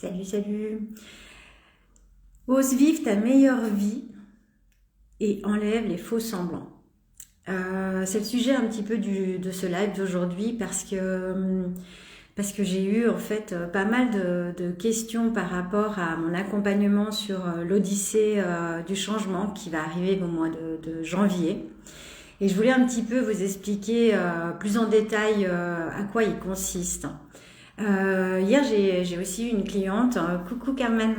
Salut, salut. Ose vivre ta meilleure vie et enlève les faux semblants. C'est le sujet un petit peu de ce live d'aujourd'hui parce que j'ai eu en fait pas mal de questions par rapport à mon accompagnement sur l'Odyssée du changement qui va arriver au mois de janvier. Et je voulais un petit peu vous expliquer plus en détail à quoi il consiste. Hier, j'ai aussi eu une cliente. Coucou Carmen.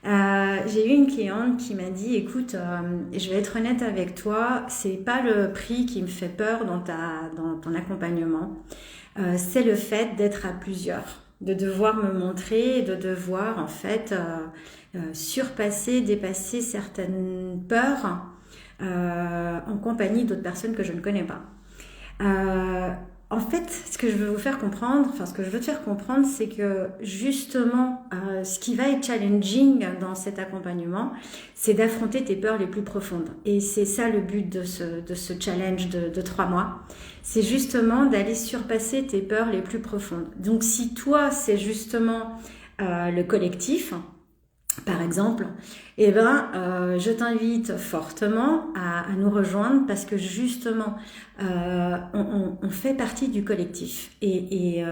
J'ai eu une cliente qui m'a dit, écoute, je vais être honnête avec toi, c'est pas le prix qui me fait peur dans ton accompagnement, c'est le fait d'être à plusieurs, de devoir me montrer, de devoir en fait surpasser, dépasser certaines peurs en compagnie d'autres personnes que je ne connais pas. En fait, ce que je veux vous faire comprendre, ce que je veux te faire comprendre, c'est que justement, ce qui va être challenging dans cet accompagnement, c'est d'affronter tes peurs les plus profondes. Et c'est ça le but de ce challenge de 3 mois. C'est justement d'aller surpasser tes peurs les plus profondes. Donc, si toi, c'est justement le collectif, par exemple, je t'invite fortement à nous rejoindre parce que justement, on fait partie du collectif et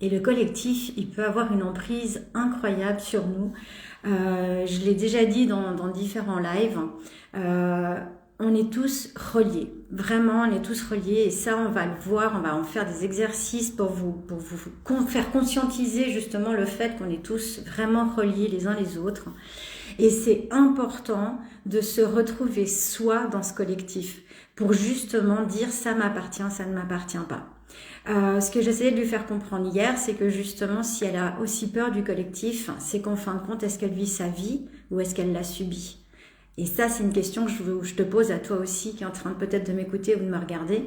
le collectif, il peut avoir une emprise incroyable sur nous. Je l'ai déjà dit dans différents lives. On est tous reliés, vraiment on est tous reliés et ça on va le voir, on va en faire des exercices pour vous faire conscientiser justement le fait qu'on est tous vraiment reliés les uns les autres et c'est important de se retrouver soi dans ce collectif pour justement dire ça m'appartient, ça ne m'appartient pas. Ce que j'essayais de lui faire comprendre hier, c'est que justement si elle a aussi peur du collectif, c'est qu'en fin de compte est-ce qu'elle vit sa vie ou est-ce qu'elle l'a subie? Et ça, c'est une question que je te pose à toi aussi, qui est en train peut-être de m'écouter ou de me regarder.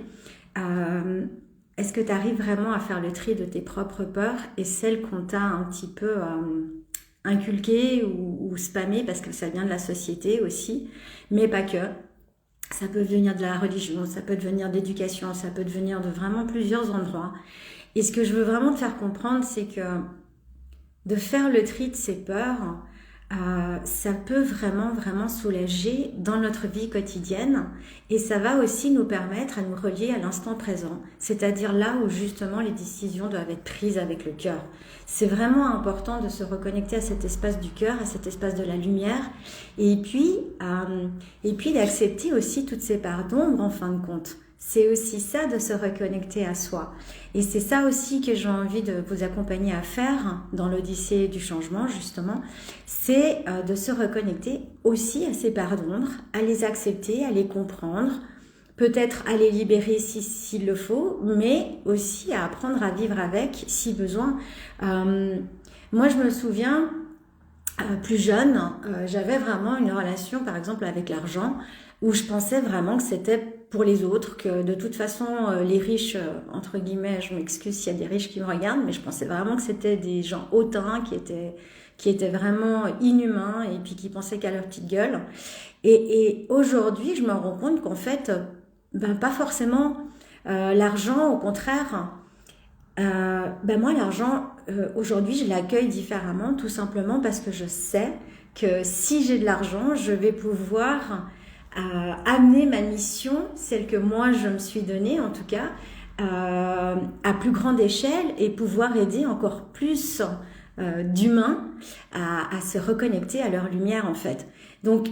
Est-ce que tu arrives vraiment à faire le tri de tes propres peurs et celles qu'on t'a un petit peu inculquées ou spammées, parce que ça vient de la société aussi, mais pas que. Ça peut venir de la religion, ça peut venir de l'éducation, ça peut venir de vraiment plusieurs endroits. Et ce que je veux vraiment te faire comprendre, c'est que de faire le tri de ces peurs, ça peut vraiment soulager dans notre vie quotidienne et ça va aussi nous permettre à nous relier à l'instant présent, c'est-à-dire là où justement les décisions doivent être prises avec le cœur. C'est vraiment important de se reconnecter à cet espace du cœur, à cet espace de la lumière et puis d'accepter aussi toutes ces parts d'ombre en fin de compte. C'est aussi ça de se reconnecter à soi. Et c'est ça aussi que j'ai envie de vous accompagner à faire dans l'Odyssée du changement, justement. C'est de se reconnecter aussi à ces parts d'ombre, à les accepter, à les comprendre, peut-être à les libérer s'il le faut, mais aussi à apprendre à vivre avec si besoin. Moi, je me souviens, plus jeune, j'avais vraiment une relation, par exemple, avec l'argent, où je pensais vraiment que c'était pour les autres, que de toute façon, les riches, entre guillemets, je m'excuse s'il y a des riches qui me regardent, mais je pensais vraiment que c'était des gens hautains qui étaient vraiment inhumains et puis qui pensaient qu'à leur petite gueule. Et aujourd'hui, je me rends compte qu'en fait, pas forcément l'argent, au contraire. Moi, l'argent, aujourd'hui, je l'accueille différemment, tout simplement parce que je sais que si j'ai de l'argent, je vais pouvoir amener ma mission, celle que moi je me suis donnée en tout cas, à plus grande échelle et pouvoir aider encore plus d'humains à se reconnecter à leur lumière en fait. Donc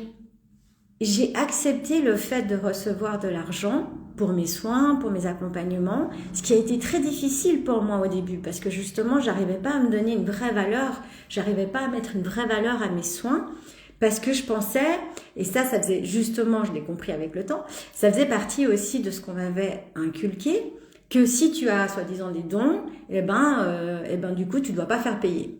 j'ai accepté le fait de recevoir de l'argent pour mes soins, pour mes accompagnements, ce qui a été très difficile pour moi au début parce que justement j'arrivais pas à me donner une vraie valeur, j'arrivais pas à mettre une vraie valeur à mes soins. Parce que je pensais, et ça faisait justement, je l'ai compris avec le temps, ça faisait partie aussi de ce qu'on m'avait inculqué, que si tu as soi-disant des dons, du coup tu dois pas faire payer.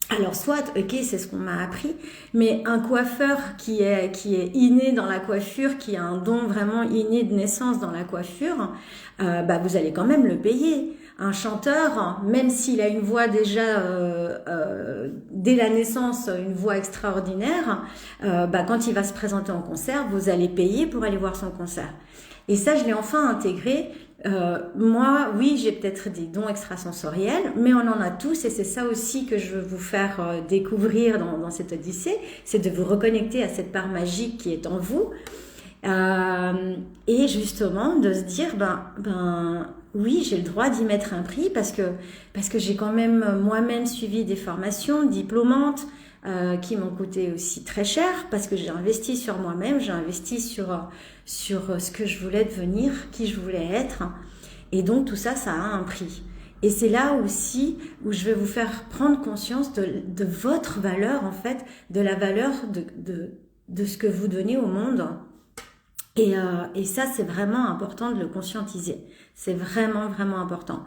Alors soit, ok, c'est ce qu'on m'a appris, mais un coiffeur qui est inné dans la coiffure, qui a un don vraiment inné de naissance dans la coiffure, vous allez quand même le payer. Un chanteur, même s'il a une voix déjà dès la naissance, une voix extraordinaire, quand il va se présenter en concert, vous allez payer pour aller voir son concert. Et ça, je l'ai enfin intégré Moi, oui, j'ai peut-être des dons extrasensoriels, mais on en a tous et c'est ça aussi que je veux vous faire découvrir dans cette odyssée, c'est de vous reconnecter à cette part magique qui est en vous et justement de se dire, oui, j'ai le droit d'y mettre un prix parce que j'ai quand même moi-même suivi des formations diplômantes qui m'ont coûté aussi très cher parce que j'ai investi sur moi-même, j'ai investi sur ce que je voulais devenir, qui je voulais être. Et donc tout ça, ça a un prix. Et c'est là aussi où je vais vous faire prendre conscience de votre valeur, en fait, de la valeur de ce que vous donnez au monde. Et ça, c'est vraiment important de le conscientiser. C'est vraiment, vraiment important.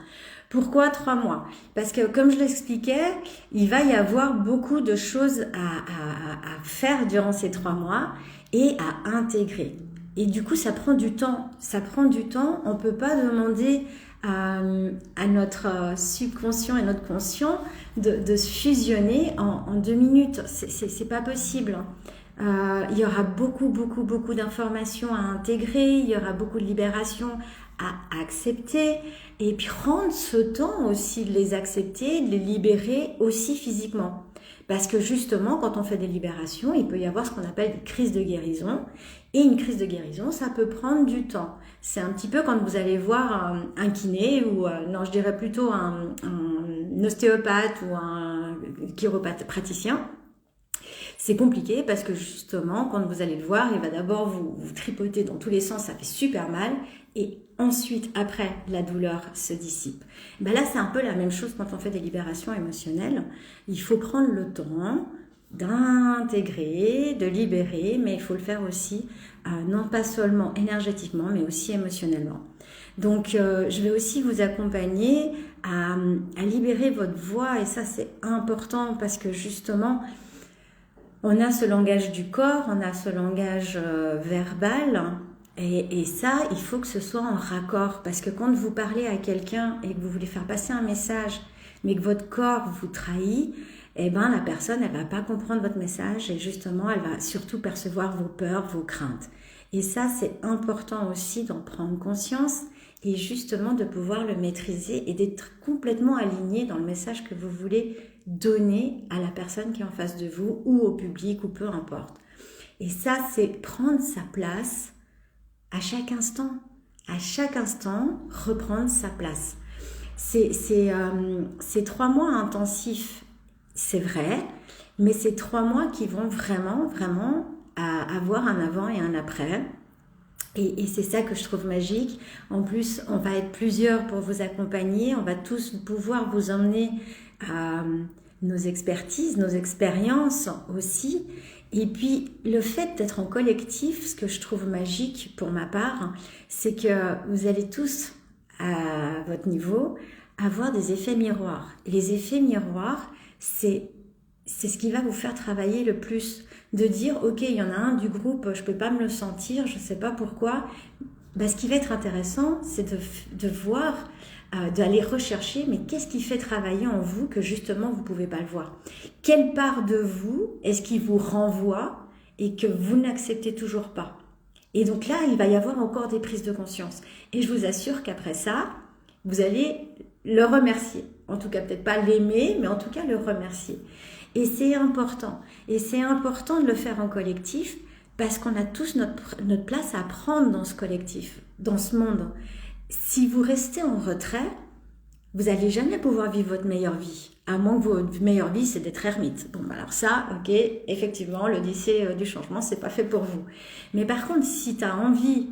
Pourquoi 3 mois? Parce que, comme je l'expliquais, il va y avoir beaucoup de choses à faire durant ces 3 mois et à intégrer. Et du coup, ça prend du temps. Ça prend du temps. On peut pas demander à notre subconscient et notre conscient de se fusionner en 2 minutes. C'est pas possible. Il y aura beaucoup d'informations à intégrer, il y aura beaucoup de libération à accepter et puis prendre ce temps aussi de les accepter, de les libérer aussi physiquement. Parce que justement, quand on fait des libérations, il peut y avoir ce qu'on appelle des crises de guérison. Et une crise de guérison, ça peut prendre du temps. C'est un petit peu quand vous allez voir un kiné ou, non, je dirais plutôt un ostéopathe ou un chiropraticien. C'est compliqué parce que justement, quand vous allez le voir, il va d'abord vous tripoter dans tous les sens, ça fait super mal. Et ensuite, après, la douleur se dissipe. Là, c'est un peu la même chose quand on fait des libérations émotionnelles. Il faut prendre le temps d'intégrer, de libérer, mais il faut le faire aussi, non pas seulement énergétiquement, mais aussi émotionnellement. Donc, je vais aussi vous accompagner à libérer votre voix, et ça, c'est important parce que justement, on a ce langage du corps, on a ce langage verbal, et ça, il faut que ce soit en raccord. Parce que quand vous parlez à quelqu'un et que vous voulez faire passer un message, mais que votre corps vous trahit, la personne, elle va pas comprendre votre message et justement, elle va surtout percevoir vos peurs, vos craintes. Et ça, c'est important aussi d'en prendre conscience et justement de pouvoir le maîtriser et d'être complètement aligné dans le message que vous voulez donner à la personne qui est en face de vous ou au public ou peu importe. Et ça, c'est prendre sa place à chaque instant. À chaque instant, reprendre sa place. C'est 3 mois intensifs, c'est vrai, mais c'est 3 mois qui vont vraiment avoir un avant et un après. Et c'est ça que je trouve magique. En plus, on va être plusieurs pour vous accompagner. On va tous pouvoir vous emmener à nos expertises, nos expériences aussi. Et puis, le fait d'être en collectif, ce que je trouve magique pour ma part, c'est que vous allez tous, à votre niveau, avoir des effets miroirs. Et les effets miroirs, c'est ce qui va vous faire travailler le plus. De dire, ok, il y en a un du groupe, je peux pas me le sentir, je sais pas pourquoi. Ce qui va être intéressant, c'est de voir, d'aller rechercher, mais qu'est-ce qui fait travailler en vous que justement vous pouvez pas le voir? Quelle part de vous est-ce qui vous renvoie et que vous n'acceptez toujours pas? Et donc là, il va y avoir encore des prises de conscience. Et je vous assure qu'après ça, vous allez le remercier. En tout cas, peut-être pas l'aimer, mais en tout cas le remercier. Et c'est important. Et c'est important de le faire en collectif parce qu'on a tous notre place à prendre dans ce collectif, dans ce monde. Si vous restez en retrait, vous n'allez jamais pouvoir vivre votre meilleure vie. À moins que votre meilleure vie, c'est d'être ermite. Bon, alors ça, ok, effectivement, l'odyssée du changement, c'est pas fait pour vous. Mais par contre, si tu as envie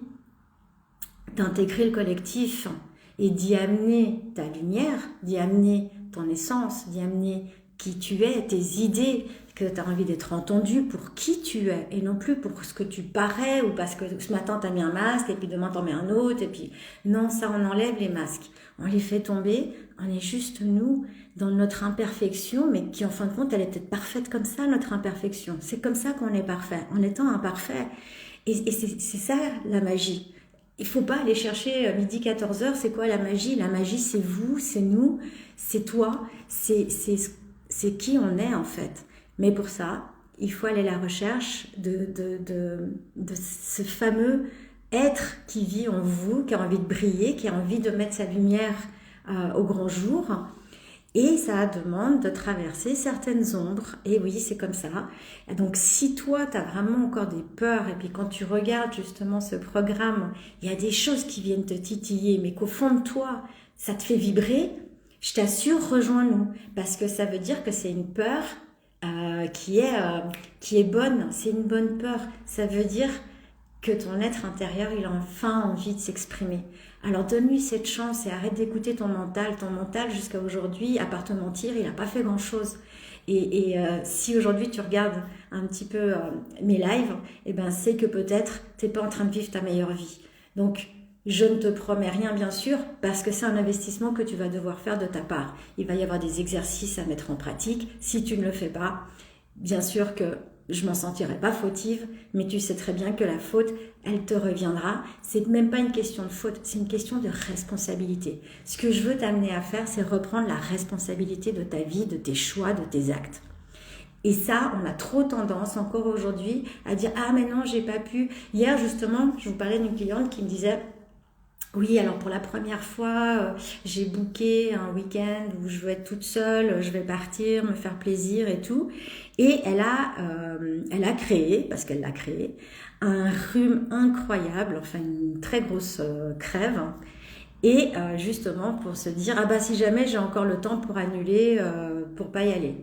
d'intégrer le collectif et d'y amener ta lumière, d'y amener ton essence, d'y amener qui tu es, tes idées, que tu as envie d'être entendu pour qui tu es et non plus pour ce que tu parais ou parce que ce matin tu as mis un masque et puis demain tu en mets un autre et puis non, ça on enlève les masques, on les fait tomber, on est juste nous dans notre imperfection mais qui en fin de compte elle est peut-être parfaite comme ça, notre imperfection, c'est comme ça qu'on est parfait, en étant imparfait et c'est ça la magie. Il faut pas aller chercher midi 14h, c'est quoi la magie? La magie c'est vous, c'est nous, c'est toi, c'est qui on est en fait. Mais pour ça, il faut aller à la recherche de ce fameux être qui vit en vous, qui a envie de briller, qui a envie de mettre sa lumière au grand jour. Et ça demande de traverser certaines ombres. Et oui, c'est comme ça. Donc, si toi, tu as vraiment encore des peurs, et puis quand tu regardes justement ce programme, il y a des choses qui viennent te titiller, mais qu'au fond de toi, ça te fait vibrer, je t'assure, rejoins-nous. Parce que ça veut dire que c'est une peur qui est bonne. C'est une bonne peur. Ça veut dire que ton être intérieur, il a enfin envie de s'exprimer. Alors donne-lui cette chance et arrête d'écouter ton mental. Ton mental, jusqu'à aujourd'hui, à part te mentir, il n'a pas fait grand-chose. Et si aujourd'hui tu regardes un petit peu mes lives, eh ben, c'est que peut-être tu n'es pas en train de vivre ta meilleure vie. Donc, je ne te promets rien, bien sûr, parce que c'est un investissement que tu vas devoir faire de ta part. Il va y avoir des exercices à mettre en pratique. Si tu ne le fais pas, bien sûr que je m'en sentirai pas fautive, mais tu sais très bien que la faute, elle te reviendra. C'est même pas une question de faute, c'est une question de responsabilité. Ce que je veux t'amener à faire, c'est reprendre la responsabilité de ta vie, de tes choix, de tes actes. Et ça, on a trop tendance encore aujourd'hui à dire « Ah mais non, j'ai pas pu ». Hier justement, je vous parlais d'une cliente qui me disait « Oui, alors pour la première fois, j'ai booké un week-end où je veux être toute seule, je vais partir, me faire plaisir et tout. » Et elle a créé, parce qu'elle l'a créé, un rhume incroyable, enfin une très grosse crève. Et justement pour se dire « Ah bah si jamais j'ai encore le temps pour annuler, pour pas y aller ».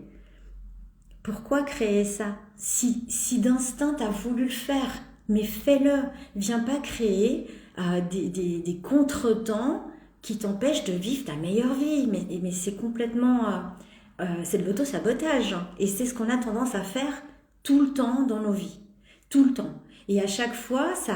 Pourquoi créer ça? Si d'instinct t'as voulu le faire, mais fais-le. Viens pas créer des contretemps qui t'empêchent de vivre ta meilleure vie. Mais c'est complètement... c'est de l'auto-sabotage. Et c'est ce qu'on a tendance à faire tout le temps dans nos vies. Tout le temps. Et à chaque fois, ça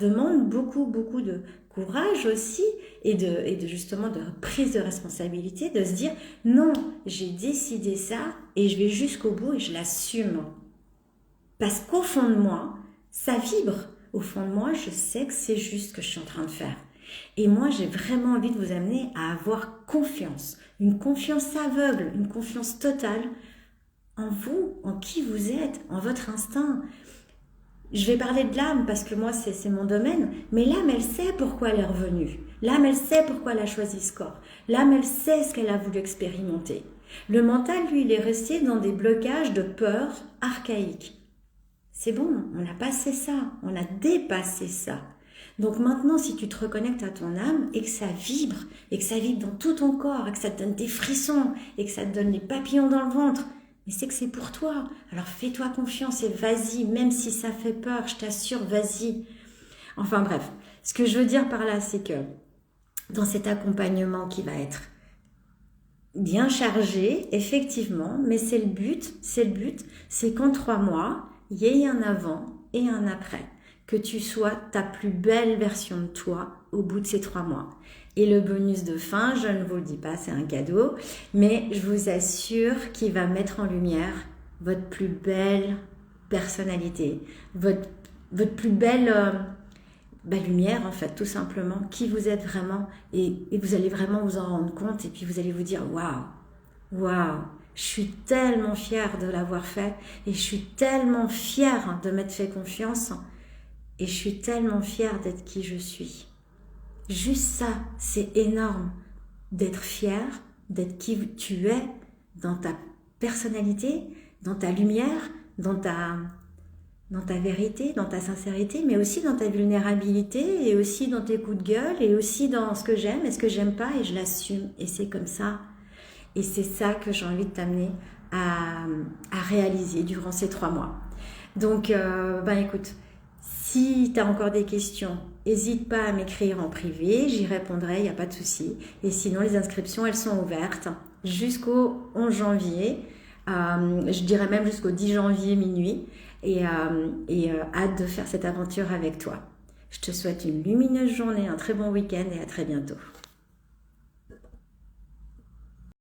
demande beaucoup de courage aussi et de justement de prise de responsabilité, de se dire non, j'ai décidé ça et je vais jusqu'au bout et je l'assume. Parce qu'au fond de moi, ça vibre. Au fond de moi, je sais que c'est juste ce que je suis en train de faire. Et moi, j'ai vraiment envie de vous amener à avoir confiance. Une confiance aveugle, une confiance totale en vous, en qui vous êtes, en votre instinct. Je vais parler de l'âme parce que moi, c'est mon domaine. Mais l'âme, elle sait pourquoi elle est revenue. L'âme, elle sait pourquoi elle a choisi ce corps. L'âme, elle sait ce qu'elle a voulu expérimenter. Le mental, lui, il est resté dans des blocages de peur archaïques. C'est bon, on a passé ça, on a dépassé ça. Donc maintenant, si tu te reconnectes à ton âme et que ça vibre dans tout ton corps, et que ça te donne des frissons, et que ça te donne les papillons dans le ventre, mais c'est que c'est pour toi. Alors fais-toi confiance et vas-y, même si ça fait peur, je t'assure, vas-y. Enfin bref, ce que je veux dire par là, c'est que dans cet accompagnement qui va être bien chargé, effectivement, mais c'est le but, c'est qu'en 3 mois, il y ait un avant et un après. Que tu sois ta plus belle version de toi au bout de ces 3 mois. Et le bonus de fin, je ne vous le dis pas, c'est un cadeau, mais je vous assure qu'il va mettre en lumière votre plus belle personnalité, votre plus belle lumière en fait, tout simplement, qui vous êtes vraiment, et vous allez vraiment vous en rendre compte, et puis vous allez vous dire waouh, je suis tellement fière de l'avoir fait, et je suis tellement fière de m'être fait confiance, et je suis tellement fière d'être qui je suis. Juste ça, c'est énorme, d'être fière, d'être qui tu es, dans ta personnalité, dans ta lumière, dans ta vérité, dans ta sincérité, mais aussi dans ta vulnérabilité, et aussi dans tes coups de gueule, et aussi dans ce que j'aime et ce que j'aime pas, et je l'assume, et c'est comme ça. Et c'est ça que j'ai envie de t'amener à réaliser durant ces 3 mois. Donc, écoute, si tu as encore des questions, n'hésite pas à m'écrire en privé, j'y répondrai, il n'y a pas de souci. Et sinon, les inscriptions, elles sont ouvertes jusqu'au 11 janvier, je dirais même jusqu'au 10 janvier minuit, et hâte de faire cette aventure avec toi. Je te souhaite une lumineuse journée, un très bon week-end et à très bientôt.